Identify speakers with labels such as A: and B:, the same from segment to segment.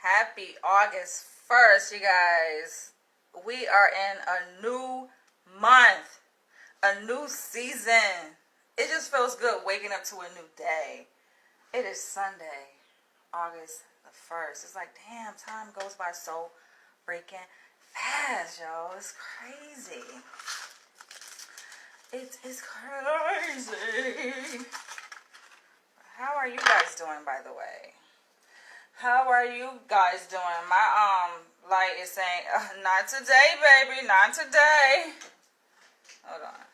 A: Happy August 1st, you guys. We are in a new month, a new season. It just feels good waking up to a new day. It is Sunday, August the 1st. It's like, damn, time goes by so freaking fast, yo. It's crazy. It is crazy. How are you guys doing, by the way? How are you guys doing? My light is saying, not today, baby, not today. Hold on.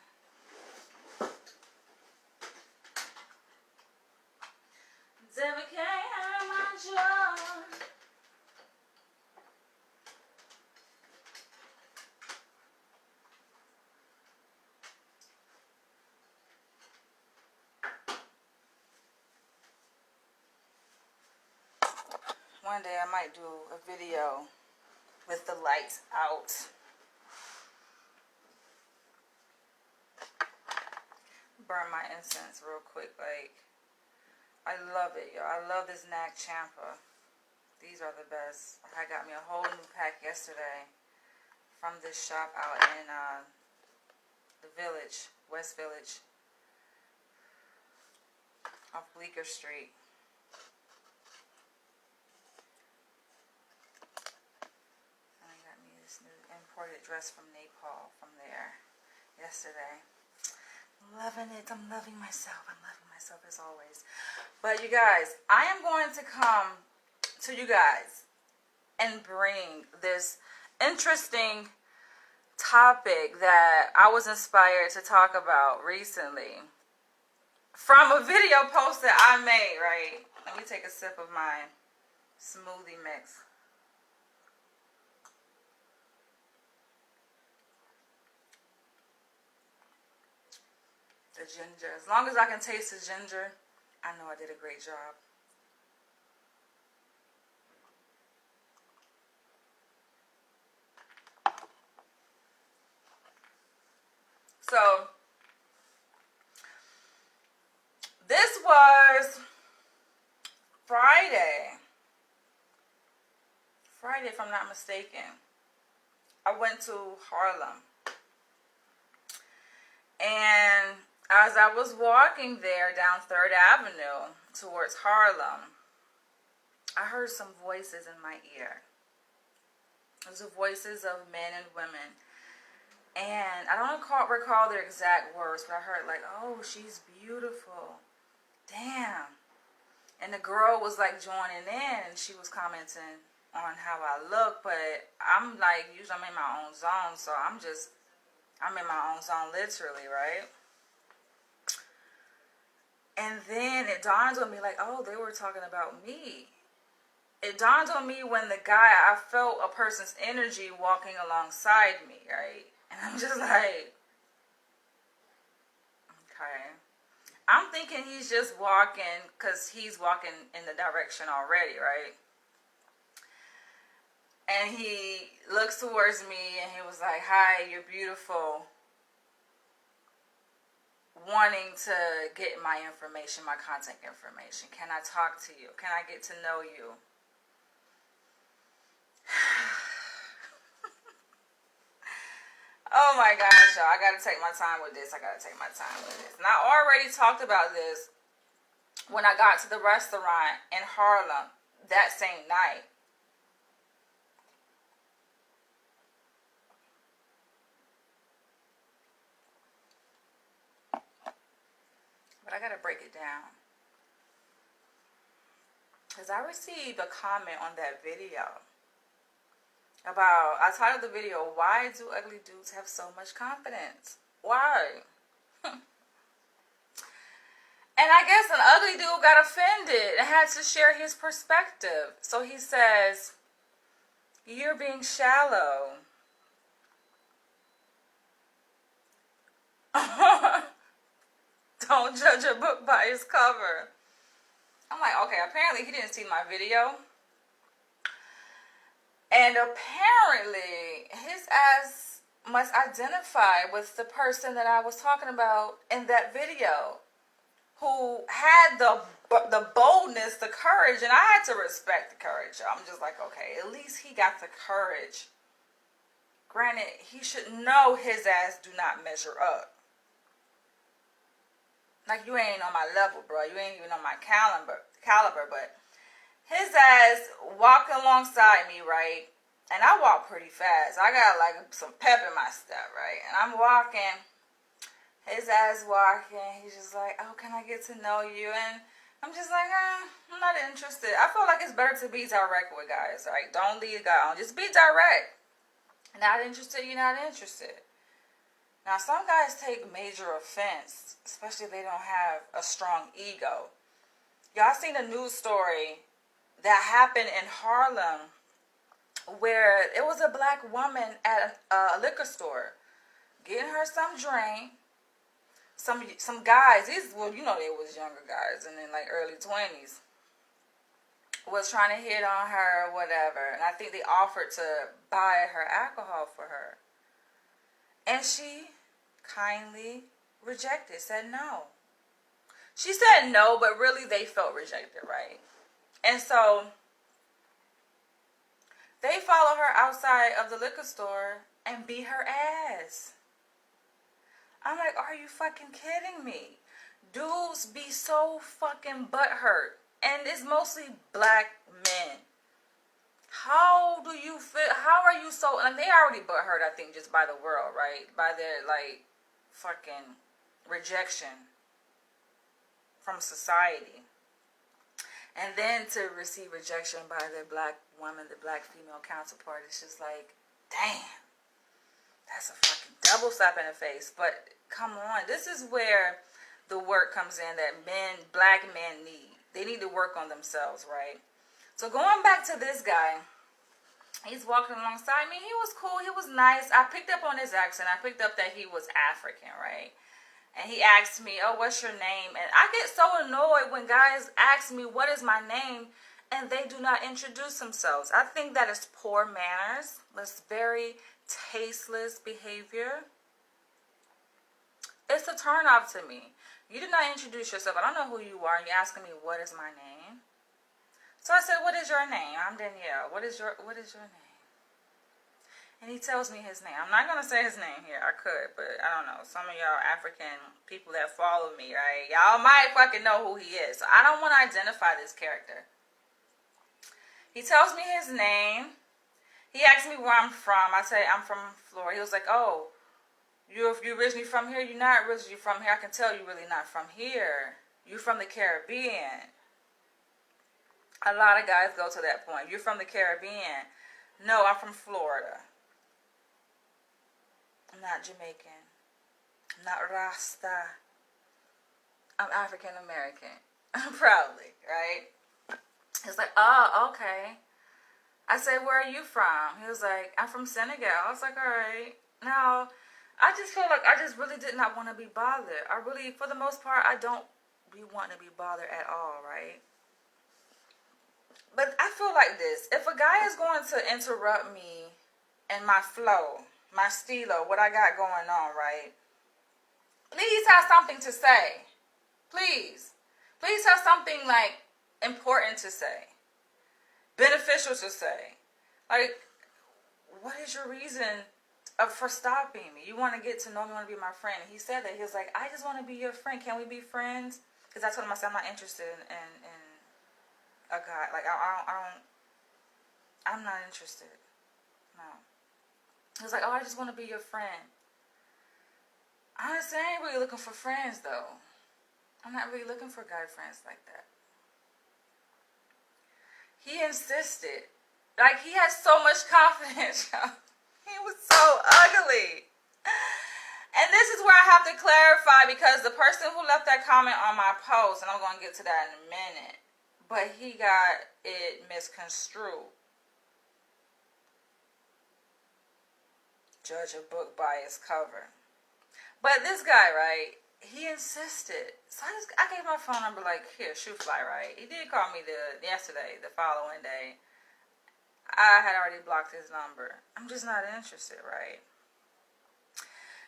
A: Devil can't have my joy. One day I might do a video with the lights out. Burn my incense real quick. Like, I love it, yo. I love this Nag Champa. These are the best. I got me a whole new pack yesterday from this shop out in the village, West Village, off Bleecker Street. Imported dress from Nepal from there yesterday. I'm loving it. I'm loving myself. I'm loving myself as always. But you guys, I am going to come to you guys and bring this interesting topic that I was inspired to talk about recently from a video post that I made, right? Let me take a sip of my smoothie mix. The ginger. As long as I can taste the ginger, I know I did a great job. So, this was Friday. Friday, if I'm not mistaken. I went to Harlem. And as I was walking there down 3rd Avenue towards Harlem, I heard some voices in my ear. Those are voices of men and women. And I don't recall their exact words, but I heard like, oh, she's beautiful. Damn. And the girl was like joining in, and she was commenting on how I look, but I'm like, usually I'm in my own zone, so I'm in my own zone literally, right? And then it dawned on me like, oh, they were talking about me. It dawned on me when I felt a person's energy walking alongside me, right? And I'm just like, okay. I'm thinking he's just walking because he's walking in the direction already, right? And he looks towards me and he was like, hi, you're beautiful. Wanting to get my information, my contact information. Can I talk to you? Can I get to know you? Oh my gosh, y'all. I gotta take my time with this. And I already talked about this when I got to the restaurant in Harlem that same night. But I gotta break it down. Because I received a comment on that video about, I titled the video, why do ugly dudes have so much confidence? Why? And I guess an ugly dude got offended and had to share his perspective. So he says, you're being shallow. Don't judge a book by its cover. I'm like, okay, apparently he didn't see my video. And apparently his ass must identify with the person that I was talking about in that video, who had the boldness, the courage, and I had to respect the courage. I'm just like, okay, at least he got the courage. Granted, he should know his ass do not measure up. Like, you ain't on my level, bro. You ain't even on my caliber, but his ass walking alongside me, right? And I walk pretty fast. I got like some pep in my step, right? And I'm walking. His ass walking. He's just like, oh, can I get to know you? And I'm just like, I'm not interested. I feel like it's better to be direct with guys, right? Don't lead a guy on. Just be direct. Not interested, you're not interested. Now, some guys take major offense, especially if they don't have a strong ego. Y'all seen a news story that happened in Harlem where it was a black woman at a liquor store getting her some drink. Some guys, these, well, you know, they was younger guys and in like early 20s, was trying to hit on her or whatever. And I think they offered to buy her alcohol for her. And she kindly rejected, said no. She said no, but really they felt rejected, right? And so they followed her outside of the liquor store and beat her ass. I'm like, are you fucking kidding me? Dudes be so fucking butthurt. And it's mostly black men. How do you feel? How are you so... And they already butthurt, I think, just by the world, right? By their, like, fucking rejection from society. And then to receive rejection by their black woman, the black female counterpart, it's just like, damn. That's a fucking double slap in the face. But come on. This is where the work comes in that black men need. They need to work on themselves, right? So going back to this guy, he's walking alongside me. He was cool. He was nice. I picked up on his accent. I picked up that he was African, right? And he asked me, oh, what's your name? And I get so annoyed when guys ask me, what is my name? And they do not introduce themselves. I think that is poor manners. That's very tasteless behavior. It's a turn off to me. You did not introduce yourself. I don't know who you are. And you're asking me, what is my name? So I said, what is your name? I'm Danielle. What is your name? And he tells me his name. I'm not going to say his name here. I could, but I don't know. Some of y'all African people that follow me, right? Y'all might fucking know who he is. So I don't want to identify this character. He tells me his name. He asks me where I'm from. I say, I'm from Florida. He was like, oh, you're originally from here? You're not originally from here. I can tell you're really not from here. You're from the Caribbean. A lot of guys go to that point. You're from the Caribbean. No, I'm from Florida. I'm not Jamaican. I'm not Rasta. I'm African American. Proudly, right? He's like, oh, okay. I said, where are you from? He was like, I'm from Senegal. I was like, all right. Now, I just feel like I just really did not want to be bothered. I really, for the most part, I don't be wanting to be bothered at all, right? But I feel like this. If a guy is going to interrupt me in my flow, my stilo, what I got going on, right? Please have something to say. Please. Please have something, like, important to say. Beneficial to say. Like, what is your reason for stopping me? You want to get to know me, you want to be my friend. And he said that. He was like, I just want to be your friend. Can we be friends? Because I told him, I said, I'm not interested in a guy. Like, I'm not interested. No. He was like, oh, I just want to be your friend. Honestly, I ain't really looking for friends, though. I'm not really looking for guy friends like that. He insisted. Like, he has so much confidence. He was so ugly. And this is where I have to clarify, because the person who left that comment on my post, and I'm going to get to that in a minute, but he got it misconstrued. Judge a book by its cover. But this guy, right, he insisted. So I gave my phone number, like, here, shoot fly, right? He did call me yesterday, the following day. I had already blocked his number. I'm just not interested, right?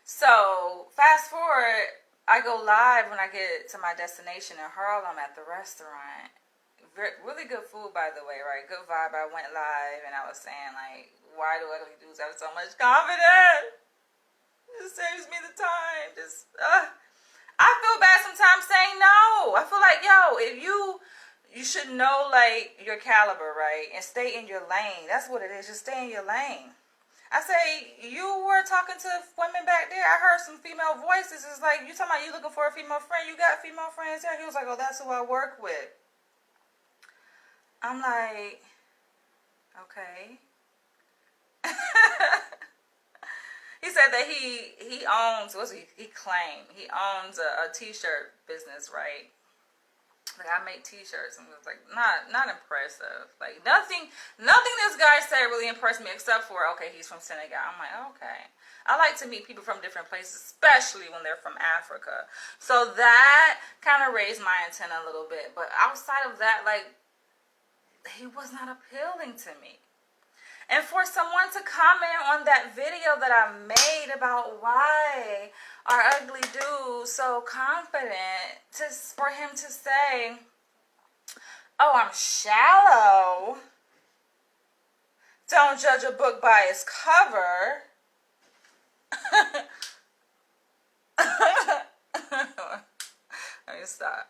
A: So, fast forward, I go live when I get to my destination in Harlem at the restaurant. Really good food, by the way, right? Good vibe. I went live and I was saying, like, why do ugly dudes have so much confidence? It just saves me the time. I feel bad sometimes saying no. I feel like, yo, if you should know, like, your caliber, right? And stay in your lane. That's what it is. Just stay in your lane. I say, you were talking to women back there. I heard some female voices. It's like, you talking about you looking for a female friend. You got female friends there? He was like, oh, that's who I work with. I'm like, okay. He said that he owns, he claimed? He owns a t-shirt business, right? Like, I make t-shirts, and it was like, not impressive. Like, nothing this guy said really impressed me, except for, okay, he's from Senegal. I'm like, okay. I like to meet people from different places, especially when they're from Africa. So that kind of raised my antenna a little bit. But outside of that, like, he was not appealing to me. And for someone to comment on that video that I made about why are ugly dudes so confident, for him to say, oh, I'm shallow, don't judge a book by its cover. Let me stop.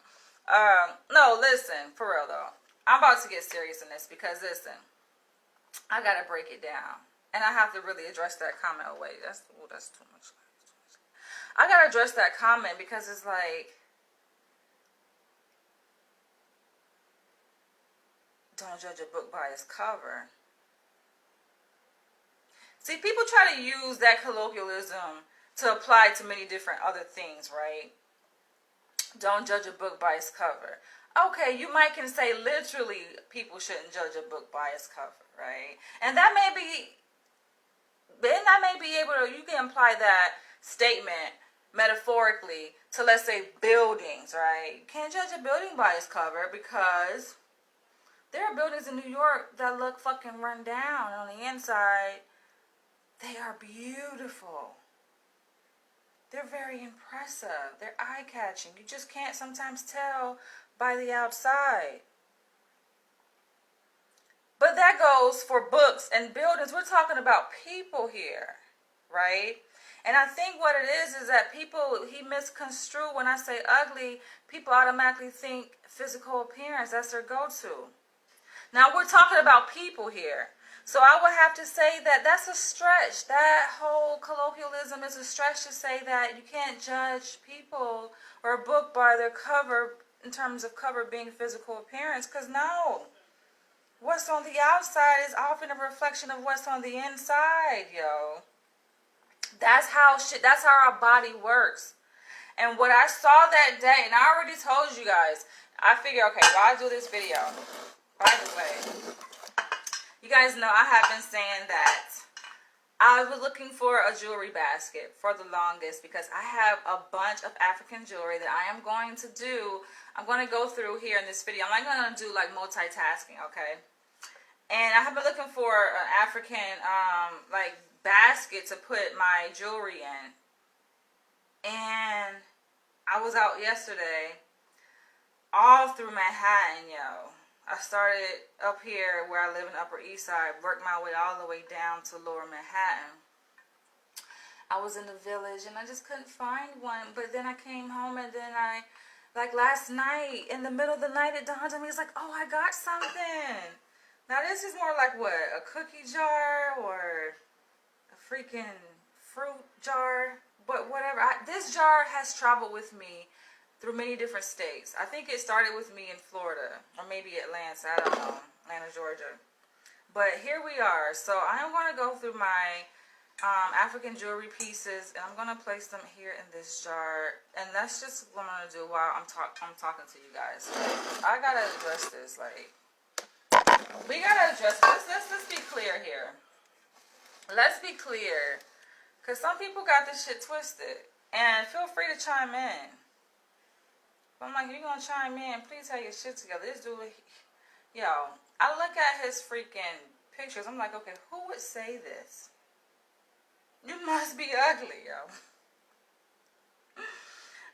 A: No, listen, for real though. I'm about to get serious in this because, listen, I gotta break it down, and I have to really address that comment. Oh wait, that's too much. I gotta address that comment because it's like, don't judge a book by its cover. See, people try to use that colloquialism to apply to many different other things, right? Don't judge a book by its cover. Okay, you might can say literally people shouldn't judge a book by its cover, right? And that may be able to, you can apply that statement metaphorically to, let's say, buildings, right? You can't judge a building by its cover because there are buildings in New York that look fucking run down. On the inside, they are beautiful. They're very impressive. They're eye-catching. You just can't sometimes tell by the outside. But that goes for books and buildings. We're talking about people here, right? And I think what it is that he misconstrued when I say ugly, people automatically think physical appearance. That's their go-to. Now, we're talking about people here. So I would have to say that that's a stretch. That whole colloquialism is a stretch to say that you can't judge people or a book by their cover in terms of cover being physical appearance. Because no. What's on the outside is often a reflection of what's on the inside, yo. That's how our body works. And what I saw that day, and I already told you guys, I figure, okay, why do this video? By the way, you guys know I have been saying that I was looking for a jewelry basket for the longest because I have a bunch of African jewelry that I am going to do. I'm going to go through here in this video. I'm not going to do like multitasking, okay? And I have been looking for an African like basket to put my jewelry in. And I was out yesterday all through Manhattan, yo. I started up here where I live in Upper East Side, worked my way all the way down to Lower Manhattan. I was in the Village and I just couldn't find one. But then I came home and then like last night, in the middle of the night, it dawned on me, it's like, oh, I got something. Now this is more like what? A cookie jar or a freaking fruit jar? But whatever. This jar has traveled with me through many different states. I think it started with me in Florida, or maybe Atlanta, I don't know, Atlanta, Georgia. But here we are. So I'm going to go through my African jewelry pieces, and I'm going to place them here in this jar. And that's just what I'm going to do while I'm talking to you guys. I got to address this. Like, we got to address this. Let's be clear here. Let's be clear. Because some people got this shit twisted. And feel free to chime in. I'm like, if you're going to chime in, please have your shit together. This dude, yo, I look at his freaking pictures. I'm like, okay, who would say this? You must be ugly, yo.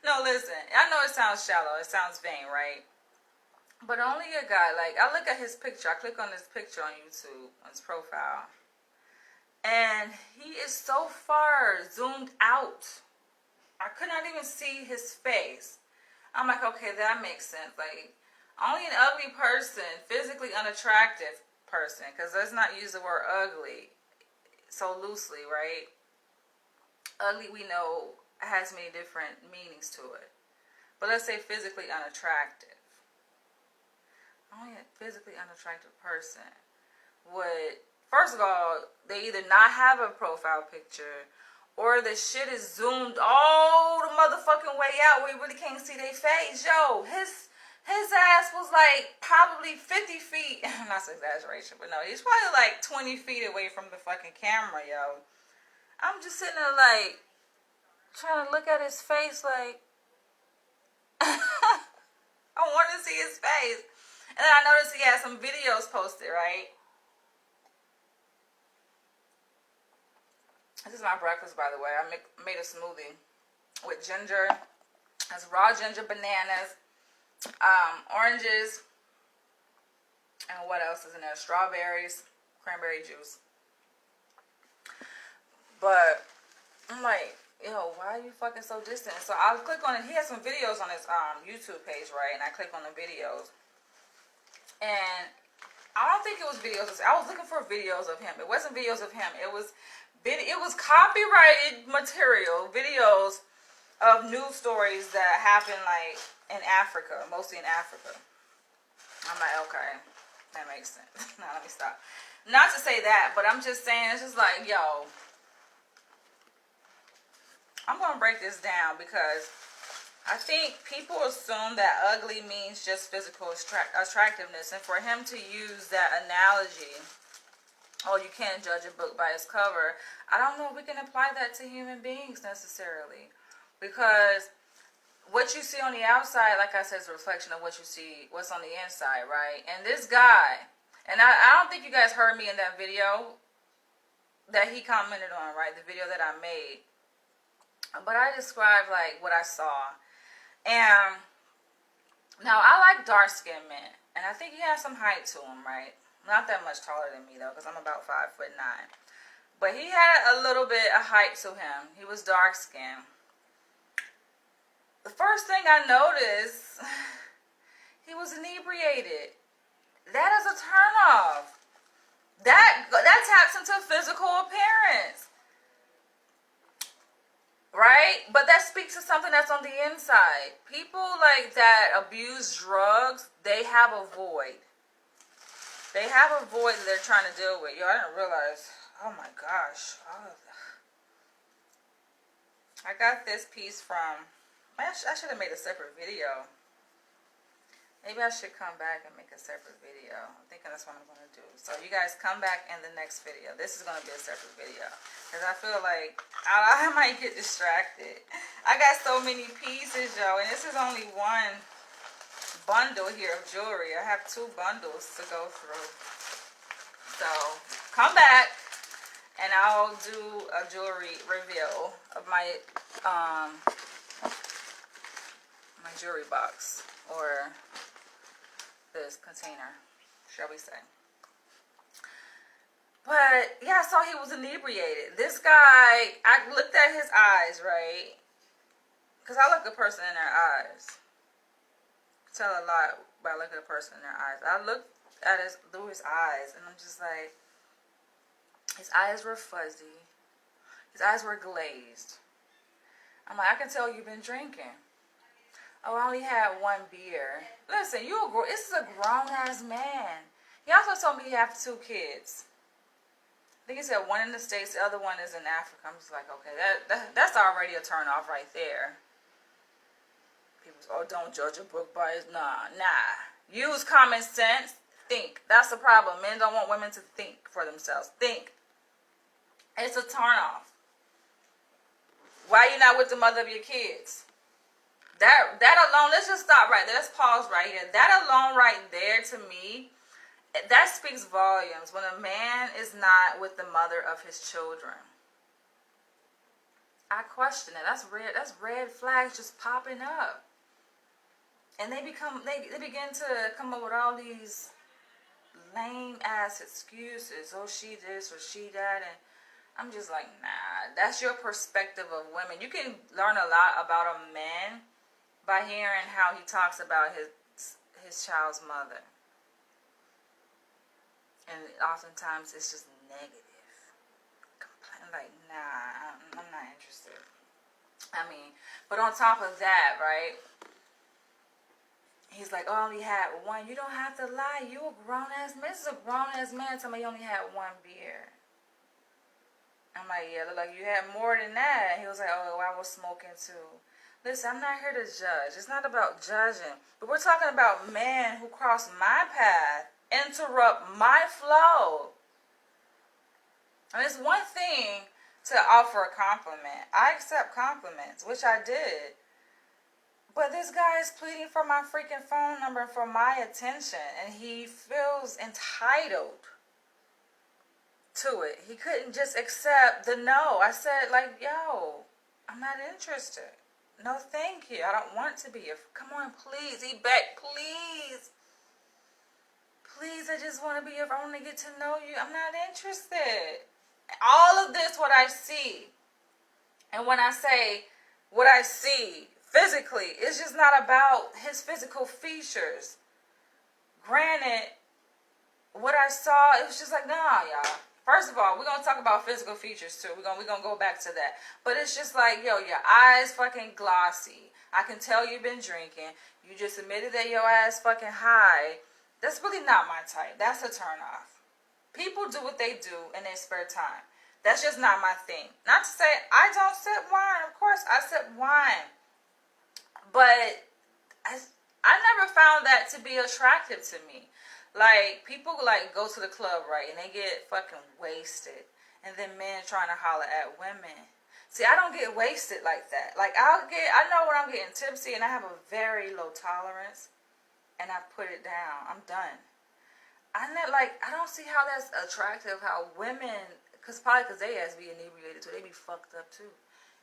A: No, listen. I know it sounds shallow. It sounds vain, right? But only a guy, like, I look at his picture. I click on his picture on YouTube, on his profile. And he is so far zoomed out. I could not even see his face. I'm like, okay, that makes sense. Like, only an ugly person, physically unattractive person, because let's not use the word ugly so loosely, right? Ugly, we know, has many different meanings to it. But let's say physically unattractive. Only a physically unattractive person would, first of all, they either not have a profile picture or the shit is zoomed all the motherfucking way out where you really can't see their face. Yo, his ass was like probably 50 feet. That's an exaggeration, but no, he's probably like 20 feet away from the fucking camera, yo. I'm just sitting there like trying to look at his face like I want to see his face. And then I noticed he had some videos posted, right? This is my breakfast, by the way. I made a smoothie with ginger. That's raw ginger, bananas, oranges, and what else is in there? Strawberries, cranberry juice. But I'm like, yo, why are you fucking so distant? So I'll click on it. He has some videos on his YouTube page, right? And I click on the videos. And I don't think it was videos. I was looking for videos of him. It wasn't videos of him. It was copyrighted material, videos of news stories that happen like in Africa, mostly in Africa. I'm like, okay, that makes sense. Now let me stop. Not to say that, but I'm just saying, it's just like, yo, I'm gonna break this down because I think people assume that ugly means just physical attractiveness, and for him to use that analogy, oh, you can't judge a book by its cover, I don't know if we can apply that to human beings necessarily, because what you see on the outside, like I said, is a reflection of what you see, what's on the inside, right? And this guy, and I don't think you guys heard me in that video that he commented on, right? The video that I made, but I described like what I saw. And now I like dark-skinned men, and I think he has some height to him, right? Not that much taller than me though, because I'm about 5'9". But he had a little bit of height to him. He was dark-skinned. The first thing I noticed, he was inebriated. That is a turnoff. That taps into physical appearance. Right? But that speaks to something that's on the inside. People like that abuse drugs, they have a void. They have a void that they're trying to deal with. Yo, I didn't realize. Oh my gosh. I got this piece from, I should have made a separate video. Maybe I should come back and make a separate video. I'm thinking that's what I'm going to do. So you guys come back in the next video. This is going to be a separate video. Because I feel like I might get distracted. I got so many pieces, yo. And this is only one bundle here of jewelry. I have 2 bundles to go through. So come back and I'll do a jewelry reveal of my my jewelry box, or this container, shall we say. But yeah, I saw he was inebriated. This guy, I looked at his eyes, right? Because I look at a person in their eyes. Tell a lot by looking at a person in their eyes. I looked at through his eyes, and I'm just like, his eyes were fuzzy. His eyes were glazed. I'm like, I can tell you've been drinking. Oh, I only had 1 beer. Listen, this is a grown-ass man. He also told me he has 2 kids. I think he said 1 in the States, the other one is in Africa. I'm just like, okay, that's already a turn-off right there. People say, oh, don't judge a book by its... Nah. Use common sense. Think. That's the problem. Men don't want women to think for themselves. Think. It's a turn-off. Why are you not with the mother of your kids? That alone, let's just stop right there. Let's pause right here. That alone right there, to me, that speaks volumes. When a man is not with the mother of his children. I question it. That's red flags just popping up. And they begin to come up with all these lame ass excuses. Oh, she this or she that, and I'm just like, nah. That's your perspective of women. You can learn a lot about a man by hearing how he talks about his child's mother. And oftentimes it's just negative. Like, nah, I'm not interested. I mean, but on top of that, right? He's like, oh, I only had one. You don't have to lie. You a grown-ass man. This is a grown-ass man telling me you only had one beer. I'm like, yeah, look like you had more than that. He was like, oh, I was smoking too. Listen, I'm not here to judge. It's not about judging. But we're talking about men who cross my path, interrupt my flow. And it's one thing to offer a compliment. I accept compliments, which I did. But this guy is pleading for my freaking phone number and for my attention. And he feels entitled to it. He couldn't just accept the no. I said, like, yo, I'm not interested. No, thank you. I don't want to be. Come on, please. Eat back, please. Please, I just want to be your friend. I want to get to know you. I'm not interested. All of this, what I see. And when I say what I see physically, it's just not about his physical features. Granted, what I saw, it was just like, nah, y'all. First of all, we're going to talk about physical features too. We're going to go back to that. But it's just like, yo, your eyes fucking glossy. I can tell you've been drinking. You just admitted that your ass fucking high. That's really not my type. That's a turn off. People do what they do in their spare time. That's just not my thing. Not to say I don't sip wine. Of course, I sip wine. But I never found that to be attractive to me. Like, people like go to the club, right, and they get fucking wasted. And then men trying to holler at women. See, I don't get wasted like that. Like, I know when I'm getting tipsy and I have a very low tolerance. And I put it down. I'm done. I don't see how that's attractive, how women, because they ass be inebriated too. They be fucked up too.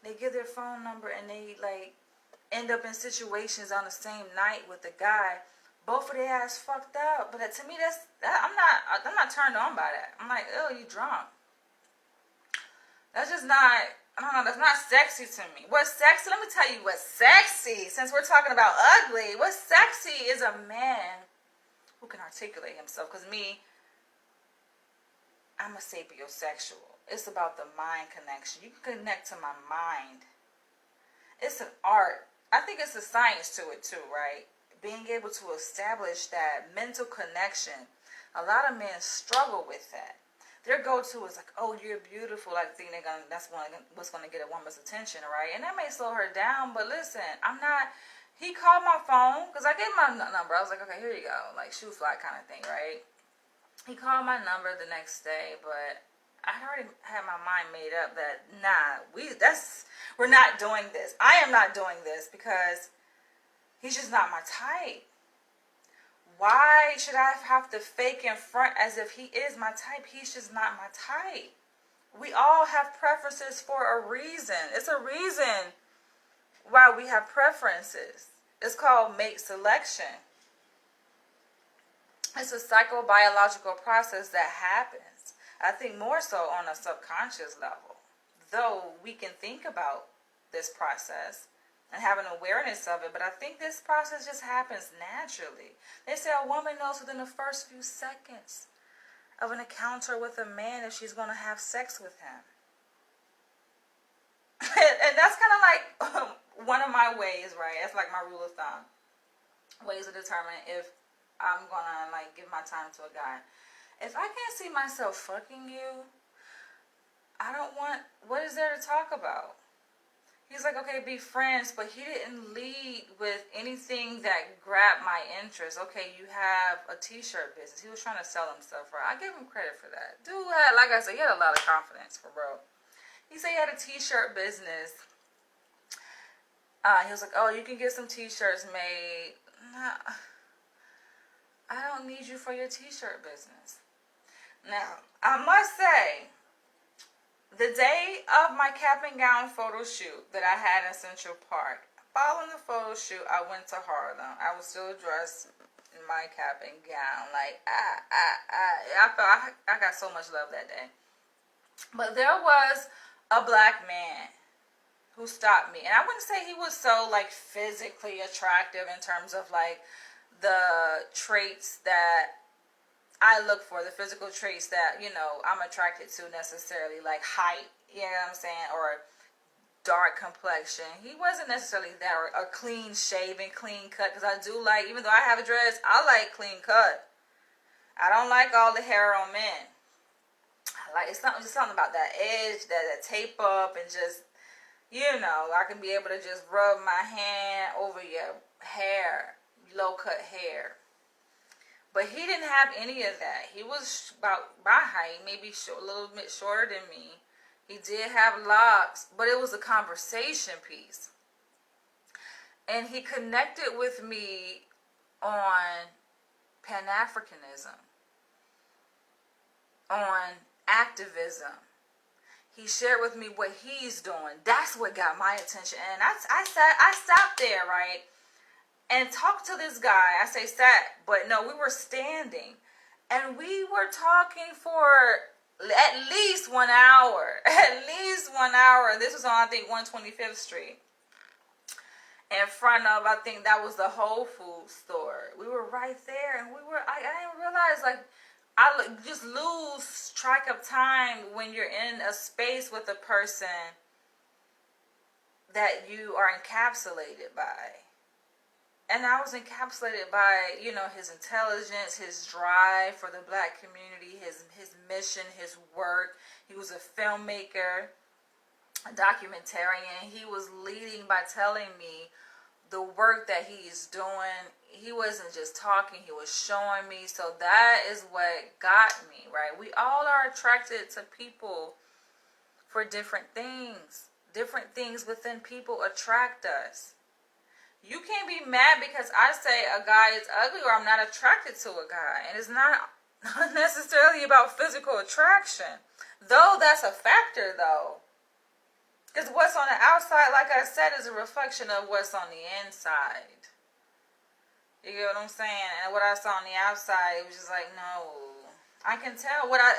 A: They give their phone number and they, like, end up in situations on the same night with the guy. Both of their ass fucked up. But to me, I'm not turned on by that. I'm like, oh, you drunk. That's just not, I don't know, that's not sexy to me. What's sexy, let me tell you what's sexy. Since we're talking about ugly, what's sexy is a man who can articulate himself. Because me, I'm a sapiosexual. It's about the mind connection. You can connect to my mind. It's an art. I think it's a science to it too, right? Being able to establish that mental connection. A lot of men struggle with that. Their go-to is like, oh, you're beautiful. Like, think that's what's going to get a woman's attention, right? And that may slow her down, but listen, I'm not. He called my phone because I gave him my number. I was like, okay, here you go, like shoe fly kind of thing, right? He called my number the next day, but I already had my mind made up that we're not doing this. I am not doing this because he's just not my type. Why should I have to fake in front as if he is my type? He's just not my type. We all have preferences for a reason. It's a reason why we have preferences. It's called mate selection. It's a psychobiological process that happens. I think more so on a subconscious level. Though we can think about this process and have an awareness of it, but I think this process just happens naturally. They say a woman knows within the first few seconds of an encounter with a man if she's going to have sex with him. And that's kind of like one of my ways, right? That's like my rule of thumb. Ways to determine if I'm going to like give my time to a guy. If I can't see myself fucking you, I don't want, what is there to talk about? He's like, okay, be friends, but he didn't lead with anything that grabbed my interest. Okay, you have a t-shirt business. He was trying to sell himself, right? I give him credit for that. Dude had, like I said, he had a lot of confidence, for bro. He said he had a t-shirt business. He was like, oh, you can get some t-shirts made. Nah, I don't need you for your t-shirt business. Now, I must say, The day of my cap and gown photo shoot that I had in Central Park, following the photo shoot, I went to Harlem. I was still dressed in my cap and gown. Like, I felt I got so much love that day. But there was a black man who stopped me. And I wouldn't say he was so, like, physically attractive in terms of, like, the traits that I look for, the physical traits that, you know, I'm attracted to necessarily, like height, you know what I'm saying, or dark complexion. He wasn't necessarily that, or a clean shaven, clean cut, because I do like, even though I have a dress, I like clean cut. I don't like all the hair on men. I like, it's something, just something about that edge, that tape up, and just, you know, I can be able to just rub my hand over your hair, low cut hair. But he didn't have any of that. He was about my height, maybe a little bit shorter than me. He did have locks, but it was a conversation piece. And he connected with me on Pan-Africanism, on activism. He shared with me what he's doing. That's what got my attention. And I stopped there, right? And talked to this guy. I say sat, but no, we were standing. And we were talking for at least 1 hour. At least 1 hour. This was on, I think, 125th Street. In front of, I think that was the Whole Foods store. We were right there. And I didn't realize, like, I just lose track of time when you're in a space with a person that you are encapsulated by. And I was encapsulated by, you know, his intelligence, his drive for the black community, his mission, his work. He was a filmmaker, a documentarian. He was leading by telling me the work that he's doing. He wasn't just talking, he was showing me. So that is what got me, right? We all are attracted to people for different things. Different things within people attract us. You can't be mad because I say a guy is ugly or I'm not attracted to a guy. And it's not necessarily about physical attraction. Though that's a factor, though. Because what's on the outside, like I said, is a reflection of what's on the inside. You get what I'm saying? And what I saw on the outside, it was just like, no. I can tell what I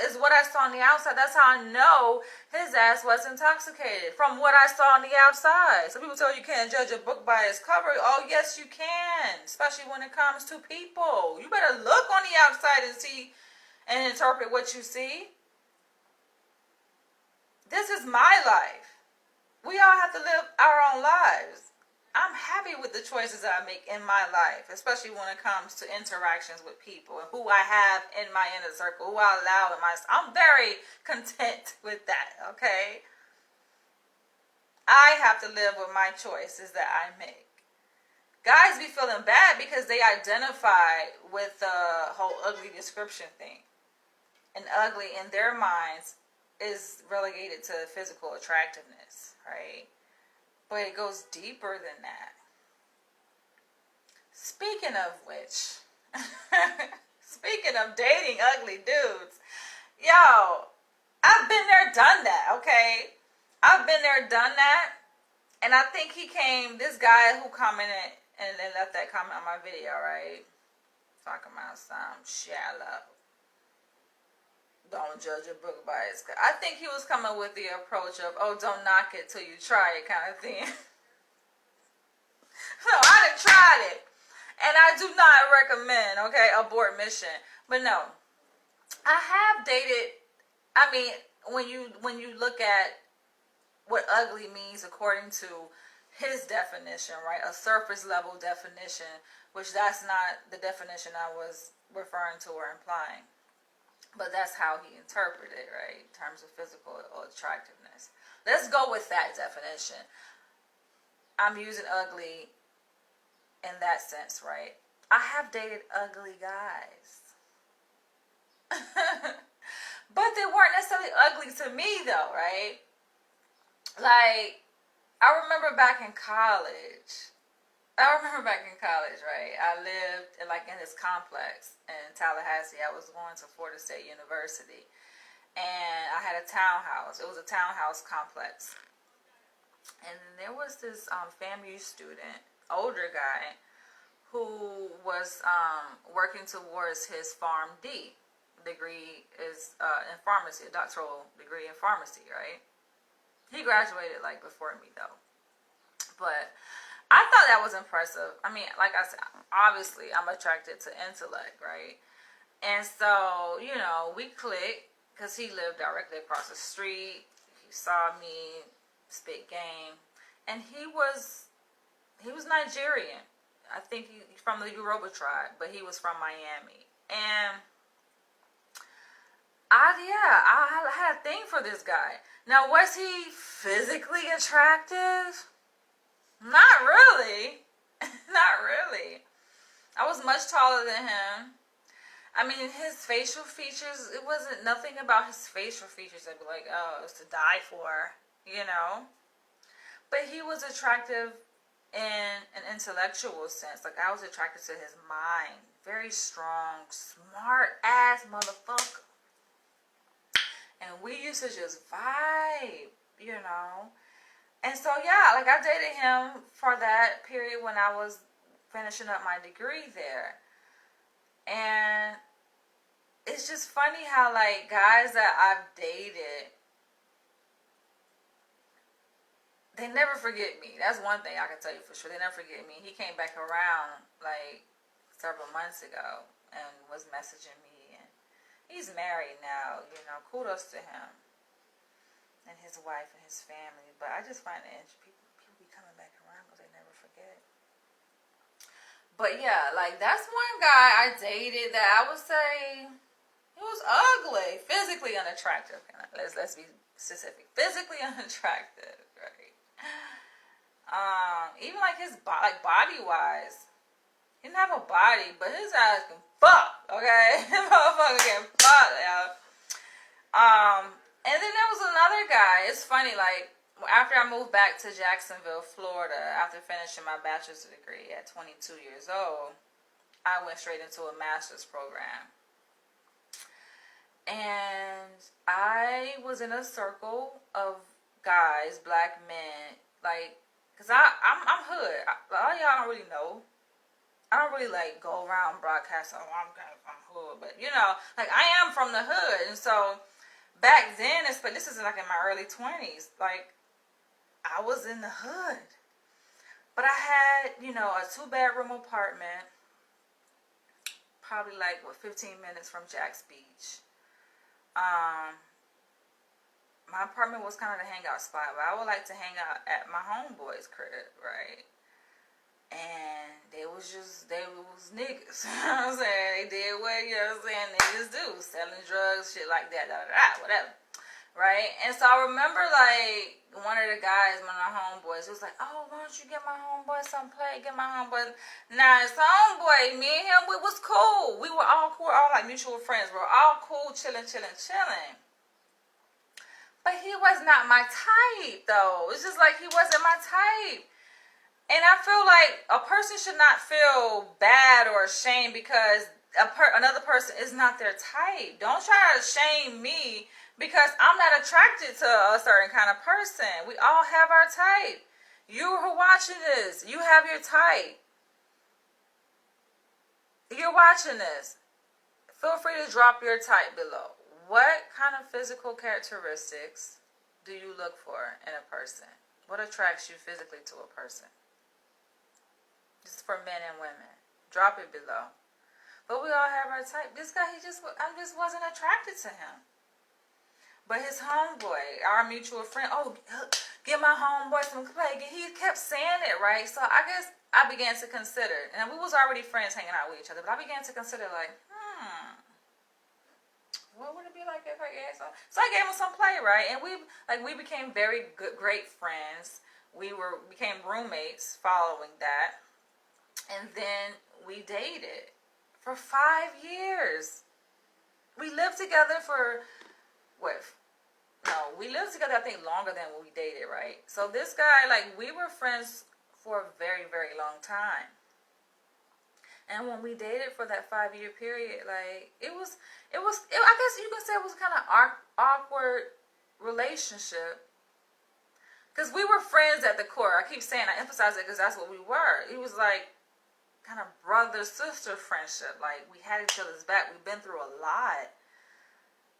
A: saw on the outside. That's how I know his ass was intoxicated. From what I saw on the outside. Some people tell you can't judge a book by its cover. Oh, yes, you can. Especially when it comes to people. You better look on the outside and see and interpret what you see. This is my life. We all have to live our own lives. I'm happy with the choices I make in my life, especially when it comes to interactions with people and who I have in my inner circle, who I allow in my... I'm very content with that, okay? I have to live with my choices that I make. Guys be feeling bad because they identify with the whole ugly description thing. And ugly in their minds is relegated to physical attractiveness, right? But it goes deeper than that. Speaking of which, speaking of dating ugly dudes, yo, I've been there, done that, okay? I've been there, done that. And I think this guy who commented and left that comment on my video, right? Talking about some shallow. Don't judge a book by its cover. I think he was coming with the approach of, oh, don't knock it till you try it kind of thing. So I done tried it. And I do not recommend, okay, abort mission. But no. I have dated, I mean, when you look at what ugly means according to his definition, right? A surface level definition, which that's not the definition I was referring to or implying. But that's how he interpreted it, right? In terms of physical attractiveness. Let's go with that definition. I'm using ugly in that sense, right? I have dated ugly guys. But they weren't necessarily ugly to me, though, right? Like, I remember back in college, right? I lived in this complex in Tallahassee. I was going to Florida State University. and I had a townhouse. It was a townhouse complex. And then there was this FAMU student, older guy, who was working towards his PharmD degree, is in pharmacy, a doctoral degree in pharmacy, right? He graduated like before me though. But I thought that was impressive. I mean, like I said, obviously I'm attracted to intellect, right? And so, you know, we clicked because he lived directly across the street. He saw me, spit game, and he was Nigerian. I think he's from the Yoruba tribe, but he was from Miami. And I had a thing for this guy. Now, was he physically attractive? Not really. Not really. I was much taller than him. I mean, his facial features, it wasn't nothing about his facial features I'd be like, oh, it's to die for, you know? But he was attractive in an intellectual sense. Like, I was attracted to his mind. Very strong, smart ass motherfucker. And we used to just vibe, you know? And so, yeah, like, I dated him for that period when I was finishing up my degree there. And it's just funny how, like, guys that I've dated, they never forget me. That's one thing I can tell you for sure. They never forget me. He came back around, like, several months ago and was messaging me. And he's married now, you know. Kudos to him and his wife and his family. But I just find it interesting. People be coming back around because they never forget. But, yeah, like, that's one guy I dated that I would say he was ugly. Physically unattractive. Let's be specific. Physically unattractive, right? Even like his body-wise, he didn't have a body, but his ass can fuck, okay? His motherfucker can fuck, y'all. And then there was another guy. It's funny, like, after I moved back to Jacksonville, Florida, after finishing my bachelor's degree at 22 years old, I went straight into a master's program. And I was in a circle of guys, black men, like, because I'm hood. A lot of y'all don't really know. I don't really, like, go around broadcasting, oh, I'm hood. But, you know, like, I am from the hood. And so, back then, but this is, like, in my early 20s, like, I was in the hood. But I had, you know, a 2-bedroom apartment, probably, like, 15 minutes from Jax Beach. My apartment was kind of the hangout spot, but I would like to hang out at my homeboy's crib, right? And they was niggas. You know what I'm saying? They did what, you know what I'm saying, niggas do. Selling drugs, shit like that, whatever. Right? And so I remember, like, one of the guys, one of my homeboys, was like, oh, why don't you get my homeboy some play? Get my homeboy. Nah, his homeboy, me and him, we was cool. We were all cool, all like mutual friends. We were all cool, chilling. But he was not my type, though. It's just like he wasn't my type. And I feel like a person should not feel bad or ashamed because another person is not their type. Don't try to shame me because I'm not attracted to a certain kind of person. We all have our type. You who are watching this, you have your type. You're watching this. Feel free to drop your type below. What kind of physical characteristics do you look for in a person? What attracts you physically to a person? This is for men and women. Drop it below. But we all have our type. This guy, I just wasn't attracted to him. But his homeboy, our mutual friend, oh, get my homeboy some play. He kept saying it, right? So I guess I began to consider, and we was already friends hanging out with each other, but I began to consider, like, what would it be like if I gave some? So I gave him some play, right? And we became very good, great friends. We became roommates following that. And then we dated for 5 years. We lived together for, we lived together, I think, longer than we dated, right? So this guy, like, we were friends for a very, very long time. And when we dated for that 5-year period, like, I guess you could say it was kind of awkward relationship. Because we were friends at the core. I keep saying, I emphasize it because that's what we were. It was like kind of brother-sister friendship. Like, we had each other's back. We've been through a lot.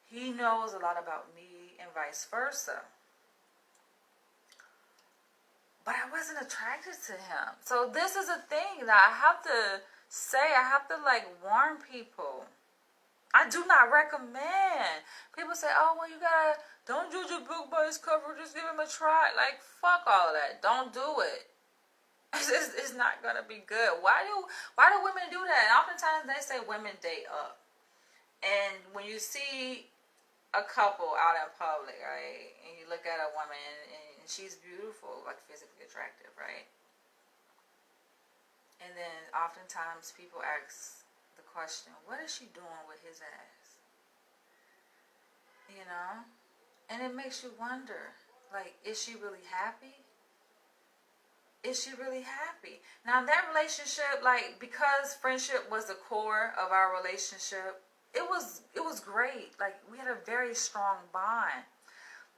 A: He knows a lot about me and vice versa. But I wasn't attracted to him. So this is a thing that I have to say. I have to, like, warn people. I do not recommend. People say, oh, well, you gotta, don't judge a book by its cover, just give him a try. Like, fuck all of that. Don't do it. It's not gonna be good. Why do women do that? And oftentimes they say women date up. And when you see a couple out in public, right, and you look at a woman and she's beautiful, like physically attractive, right? And then oftentimes people ask the question, what is she doing with his ass? You know? And it makes you wonder, like, is she really happy? Is she really happy? Now that relationship, like, because friendship was the core of our relationship, it was great. Like, we had a very strong bond.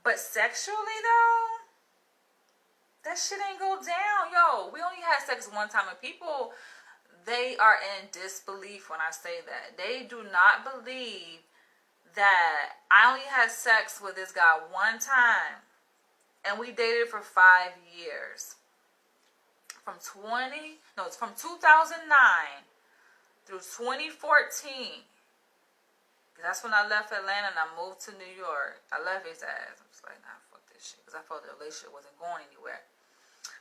A: But sexually though, that shit ain't go down. Yo, we only had sex one time, and people, they are in disbelief when I say that. They do not believe that I only had sex with this guy one time, and we dated for 5 years. From 2009 through 2014. That's when I left Atlanta and I moved to New York. I left his ass. I was like, nah, fuck this shit. Because I felt the relationship wasn't going anywhere.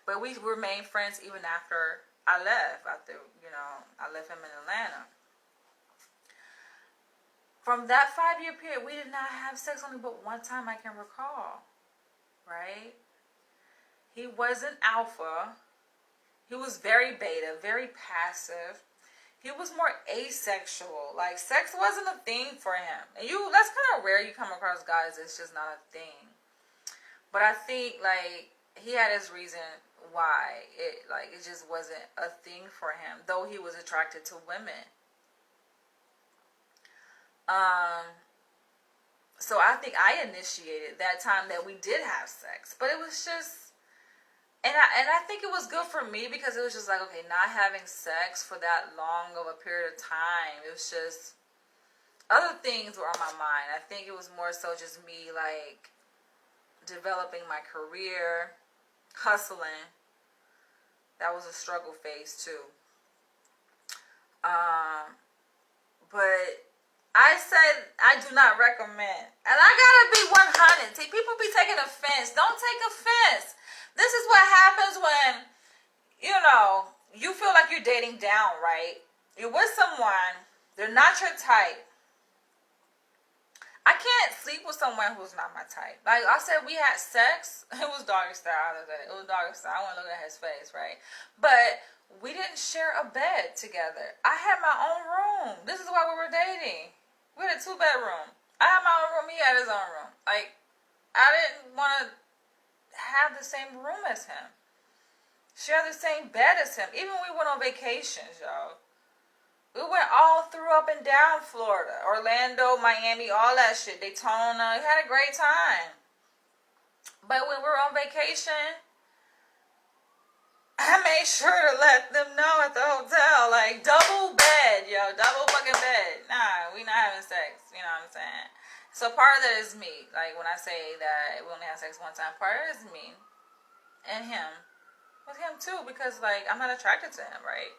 A: But we remained friends even after I left. After, I left him in Atlanta. From that 5-year period, we did not have sex only but one time I can recall. Right? He wasn't alpha. He was very beta, very passive. He was more asexual. Like, sex wasn't a thing for him. And that's kind of rare you come across guys it's just not a thing. But I think, like, he had his reason why it just wasn't a thing for him, though he was attracted to women. So I think I initiated that time that we did have sex. But it was just, and I think it was good for me because it was just like, okay, not having sex for that long of a period of time. It was just, other things were on my mind. I think it was more so just me, like, developing my career, hustling. That was a struggle phase too. But I said I do not recommend. And I gotta be 100. See, people be taking offense. Don't take offense. This is what happens when, you feel like you're dating down, right? You're with someone, they're not your type. I can't sleep with someone who's not my type. Like I said, we had sex. It was doggy style. It was doggy style. I want to look at his face, right? But we didn't share a bed together. I had my own room. This is why we were dating. We had a 2-bedroom. I had my own room. He had his own room. Like, I didn't want to have the same room as him. Share the same bed as him. Even when we went on vacations, y'all. We went all through up and down Florida, Orlando, Miami, all that shit, Daytona. We had a great time. But when we were on vacation, I made sure to let them know at the hotel, like, double bed, yo, double fucking bed. Nah, we not having sex, you know what I'm saying? So part of that is me. Like, when I say that we only had sex one time, part of it is me and him. With him too, because, like, I'm not attracted to him, right?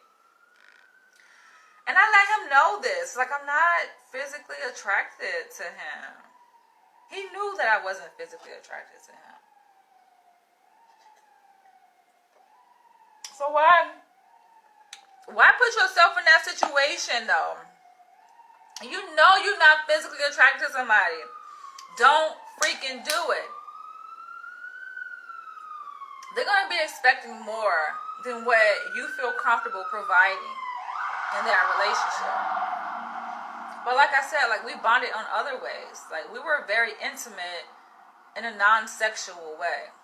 A: And I let him know this. Like, I'm not physically attracted to him. He knew that I wasn't physically attracted to him. So why put yourself in that situation, though? You know you're not physically attracted to somebody. Don't freaking do it. They're going to be expecting more than what you feel comfortable providing in that relationship. But like I said, like, we bonded on other ways. Like, we were very intimate in a non-sexual way.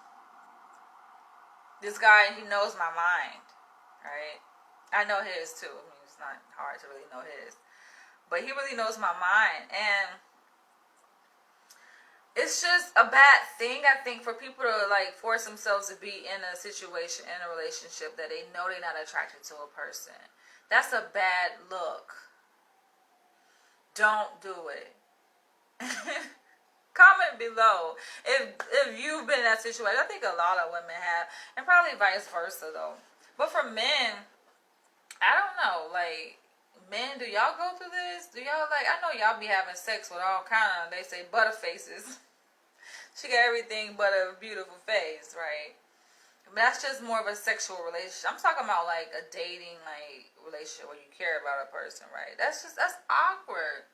A: This guy, he knows my mind, right? I know his too. I mean, It's not hard to really know his. But he really knows my mind. And it's just a bad thing, I think, for people to like force themselves to be in a situation, in a relationship that they know they're not attracted to a person. That's a bad look. Don't do it. Comment below if you've been in that situation. I think a lot of women have, and probably vice versa though. But for men, I don't know, like, men, do y'all go through this? Do y'all, like, I know y'all be having sex with all kind of, they say, butterfaces. She got everything but a beautiful face, right? But that's just more of a sexual relationship. I'm talking about, like, a dating, like, relationship where you care about a person, right? That's awkward.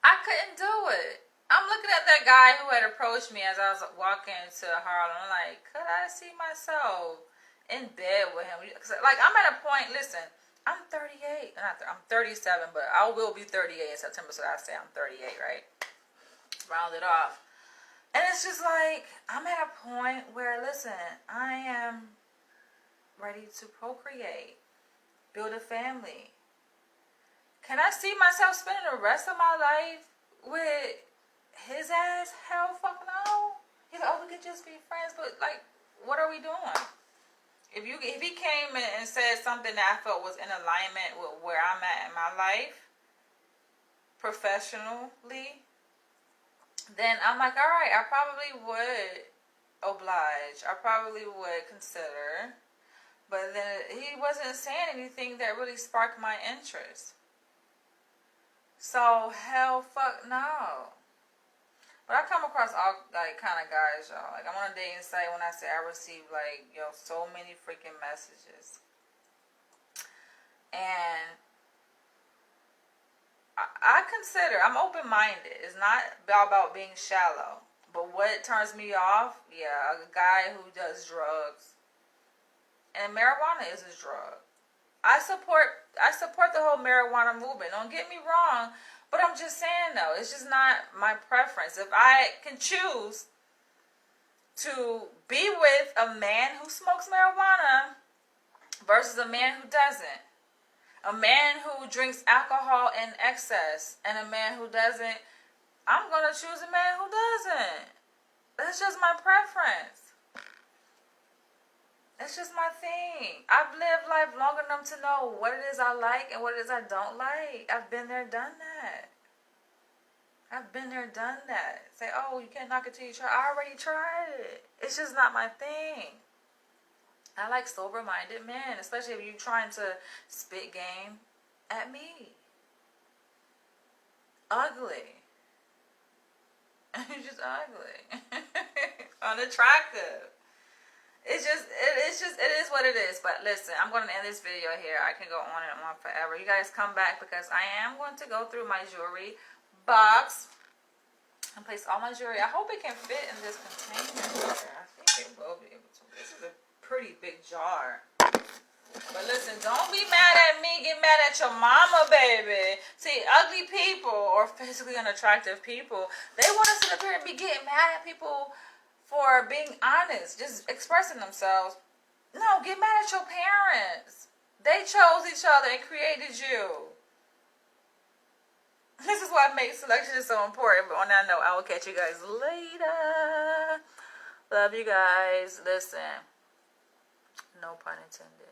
A: I couldn't do it. I'm looking at that guy who had approached me as I was walking to Harlem. I'm like, could I see myself in bed with him? Like, I'm at a point, listen, I'm 38. I'm 37, but I will be 38 in September, so I say I'm 38, right? Round it off. And it's just like, I'm at a point where, listen, I am ready to procreate, build a family. Can I see myself spending the rest of my life with his ass? Hell fuck no. He's like, oh, we could just be friends, but like, what are we doing? If he came in and said something that I felt was in alignment with where I'm at in my life, professionally, then I'm like, all right, I probably would oblige. I probably would consider. But then he wasn't saying anything that really sparked my interest. So, hell fuck no. But I come across all, like, kind of guys, y'all. Like, I'm on a dating site when I say I receive, like, so many freaking messages. And I consider, I'm open-minded. It's not about being shallow. But what turns me off, yeah, a guy who does drugs. And marijuana is a drug. I support the whole marijuana movement. Don't get me wrong. But I'm just saying, though, it's just not my preference. If I can choose to be with a man who smokes marijuana versus a man who doesn't, a man who drinks alcohol in excess and a man who doesn't, I'm going to choose a man who doesn't. That's just my preference. That's just my thing. I've lived life long enough to know what it is I like and what it is I don't like. I've been there, done that. Say, oh, you can't knock it till you try. I already tried it. It's just not my thing. I like sober-minded men, especially if you're trying to spit game at me. Ugly. You're just ugly. Unattractive. It is what it is. But listen, I'm going to end this video here. I can go on and on forever. You guys come back because I am going to go through my jewelry box and place all my jewelry. I hope it can fit in this container. I think it will be able to. This is a pretty big jar. But listen, don't be mad at me. Get mad at your mama, baby. See, ugly people or physically unattractive people, they want us to sit up here and be getting mad at people for being honest, just expressing themselves. No, get mad at your parents. They chose each other and created you. This is what makes selection so important. But on that note, I will catch you guys later. Love you guys. Listen, no pun intended.